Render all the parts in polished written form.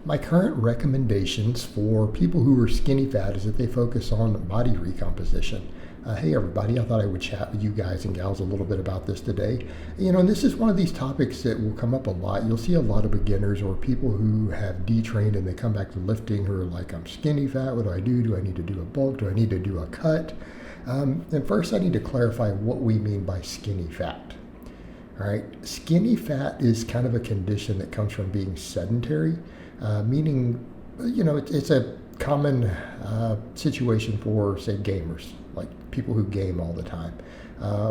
My current recommendations for people who are skinny fat is that they focus on body recomposition. Hey everybody, I thought I would chat with you guys and gals a little bit about this today. And this is one of these topics that will come up a lot. You'll see a lot of beginners or people who have detrained and they come back to lifting who are like, I'm skinny fat, what do I do? Do I need to do a bulk? Do I need to do a cut? And first I need to clarify what we mean by skinny fat. All right, skinny fat is kind of a condition that comes from being sedentary, meaning, it's a common situation for, say, gamers, like people who game all the time,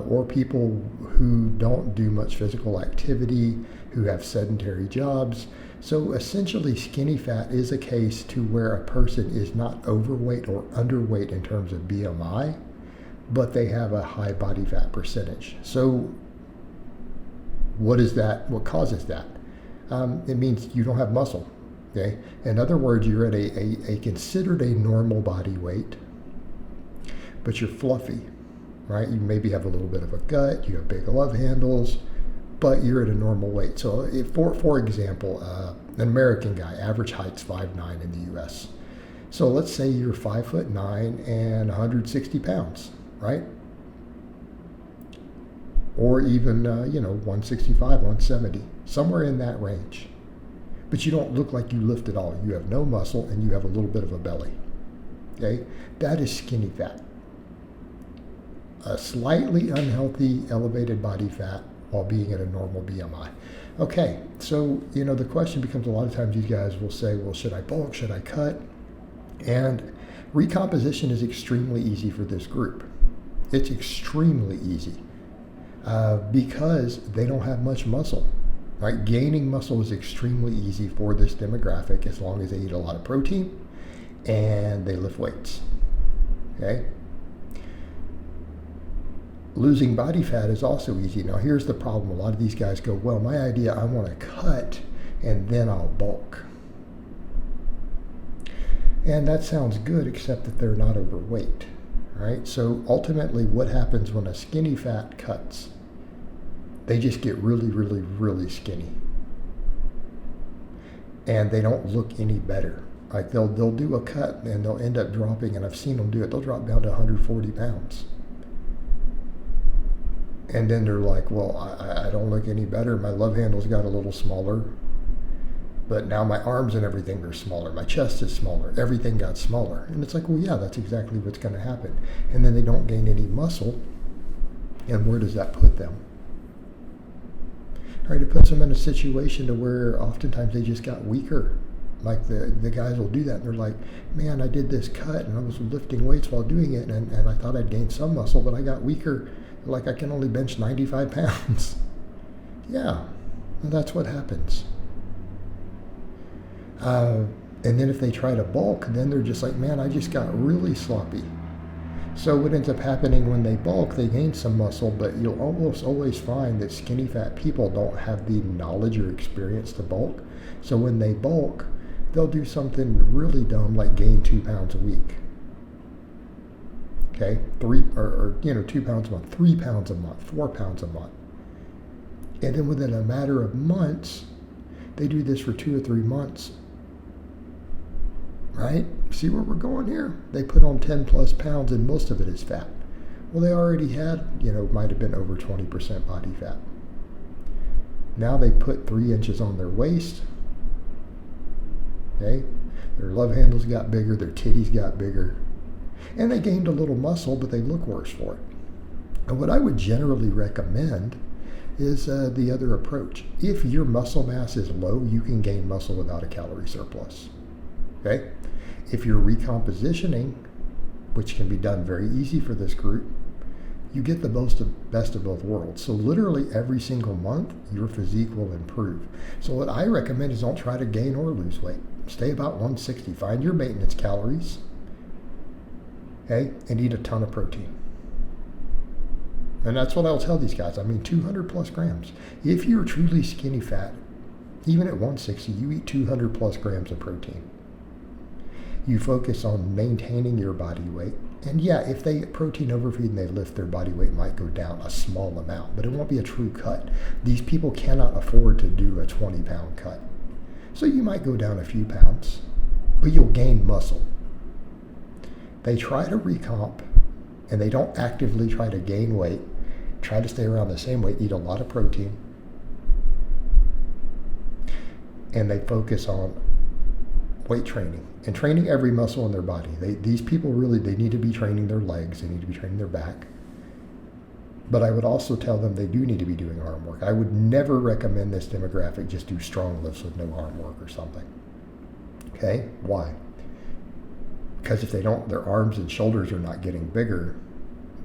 or people who don't do much physical activity, who have sedentary jobs. So essentially, skinny fat is a case to where a person is not overweight or underweight in terms of BMI, but they have a high body fat percentage. So what is that? What causes that? It means you don't have muscle. Okay. In other words, you're at a considered a normal body weight, but you're fluffy, right? You maybe have a little bit of a gut, you have big love handles, but you're at a normal weight. So if, for example, an American guy, average height's 5'9" in the US. So let's say you're 5'9" and 160 pounds, right? Or even, 165, 170, somewhere in that range. But you don't look like you lift at all. You have no muscle and you have a little bit of a belly. Okay? That is skinny fat. A slightly unhealthy, elevated body fat while being at a normal BMI. Okay, so, the question becomes a lot of times these guys will say, well, should I bulk? Should I cut? And recomposition is extremely easy for this group. It's extremely easy because they don't have much muscle. Right? Gaining muscle is extremely easy for this demographic as long as they eat a lot of protein and they lift weights. Okay? Losing body fat is also easy. Now here's the problem. A lot of these guys go, well, my idea, I want to cut and then I'll bulk. And that sounds good, except that they're not overweight. Right? So ultimately what happens when a skinny fat cuts? They just get really, really, really skinny. And they don't look any better. Like they'll do a cut and they'll end up dropping, and I've seen them do it, they'll drop down to 140 pounds. And then they're like, well, I don't look any better. My love handles got a little smaller. But now my arms and everything are smaller. My chest is smaller. Everything got smaller. And it's like, well, yeah, that's exactly what's going to happen. And then they don't gain any muscle. And where does that put them? Right, it puts them in a situation to where oftentimes they just got weaker. Like the guys will do that and they're like, man, I did this cut and I was lifting weights while doing it and I thought I'd gain some muscle, but I got weaker. Like I can only bench 95 pounds. Yeah, that's what happens. And then if they try to bulk, then they're just like, man, I just got really sloppy. So what ends up happening when they bulk, they gain some muscle, but you'll almost always find that skinny fat people don't have the knowledge or experience to bulk. So when they bulk, they'll do something really dumb like gain 2 pounds a week. Okay, 2 pounds a month, 3 pounds a month, 4 pounds a month. And then within a matter of months, they do this for 2 or 3 months. Right? See where we're going here? They put on 10 plus pounds and most of it is fat. Well, they already had, might have been over 20% body fat. Now they put 3 inches on their waist. Okay? Their love handles got bigger, their titties got bigger. And they gained a little muscle, but they look worse for it. And what I would generally recommend is the other approach. If your muscle mass is low, you can gain muscle without a calorie surplus. Okay? If you're recompositioning, which can be done very easy for this group, you get the best of both worlds. So literally every single month, your physique will improve. So what I recommend is don't try to gain or lose weight. Stay about 160. Find your maintenance calories, okay, and eat a ton of protein. And that's what I'll tell these guys. 200 plus grams. If you're truly skinny fat, even at 160, you eat 200 plus grams of protein. You focus on maintaining your body weight. And yeah, if they protein overfeed and they lift, their body weight might go down a small amount, but it won't be a true cut. These people cannot afford to do a 20-pound cut. So you might go down a few pounds, but you'll gain muscle. They try to recomp, and they don't actively try to gain weight, try to stay around the same weight, eat a lot of protein, and they focus on weight training and training every muscle in their body. These people really, they need to be training their legs, they need to be training their back. But I would also tell them they do need to be doing arm work. I would never recommend this demographic just do strong lifts with no arm work or something. Okay, why? Because if they don't, their arms and shoulders are not getting bigger,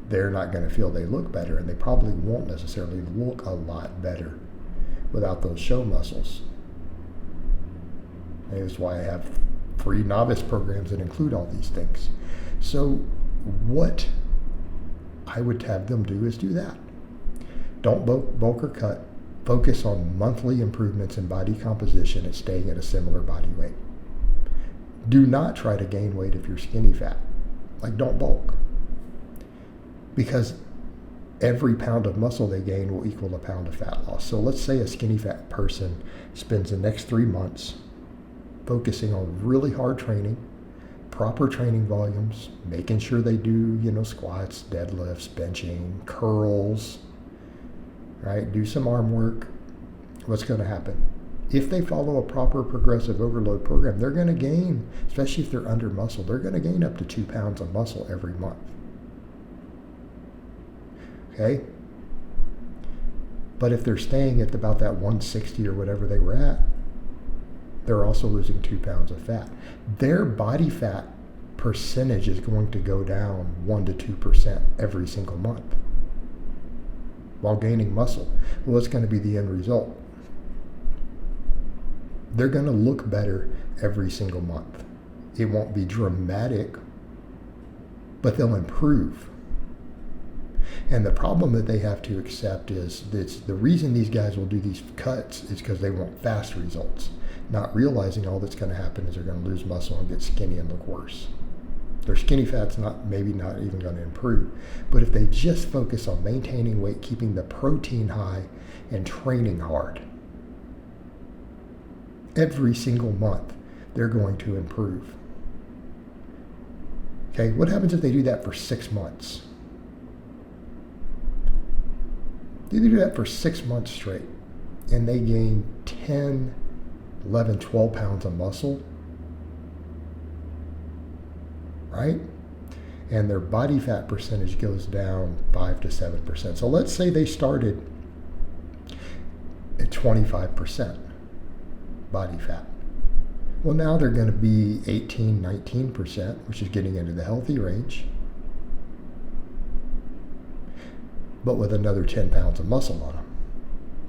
they're not going to feel they look better, and they probably won't necessarily look a lot better without those show muscles. And that's why I have free novice programs that include all these things. So what I would have them do is do that. Don't bulk or cut. Focus on monthly improvements in body composition and staying at a similar body weight. Do not try to gain weight if you're skinny fat. Like, don't bulk. Because every pound of muscle they gain will equal a pound of fat loss. So let's say a skinny fat person spends the next 3 months focusing on really hard training, proper training volumes, making sure they do, squats, deadlifts, benching, curls, right? Do some arm work. What's going to happen? If they follow a proper progressive overload program, they're going to gain, especially if they're under muscle, they're going to gain up to 2 pounds of muscle every month. Okay? But if they're staying at about that 160 or whatever they were at, they're also losing 2 pounds of fat. Their body fat percentage is going to go down 1 to 2% every single month while gaining muscle. Well, what's going to be the end result? They're going to look better every single month. It won't be dramatic, but they'll improve. And the problem that they have to accept is that the reason these guys will do these cuts is because they want fast results, not realizing all that's going to happen is they're going to lose muscle and get skinny and look worse. Their skinny fat's maybe not even going to improve. But if they just focus on maintaining weight, keeping the protein high, and training hard, every single month, they're going to improve. Okay, what happens if they do that for 6 months? They do that for 6 months straight, and they gain 10, 11, 12 pounds of muscle, right? And their body fat percentage goes down 5 to 7%. So let's say they started at 25% body fat. Well, now they're going to be 18, 19%, which is getting into the healthy range, but with another 10 pounds of muscle on them,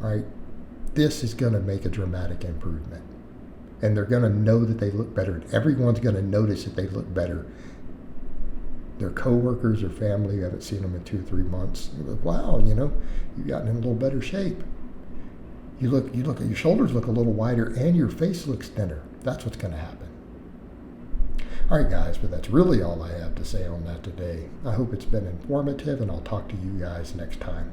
right? This is going to make a dramatic improvement. And they're going to know that they look better. Everyone's going to notice that they look better. Their coworkers or family who haven't seen them in 2 or 3 months, wow, you've gotten in a little better shape. You look at your shoulders look a little wider and your face looks thinner. That's what's going to happen. All right, guys, but that's really all I have to say on that today. I hope it's been informative, and I'll talk to you guys next time.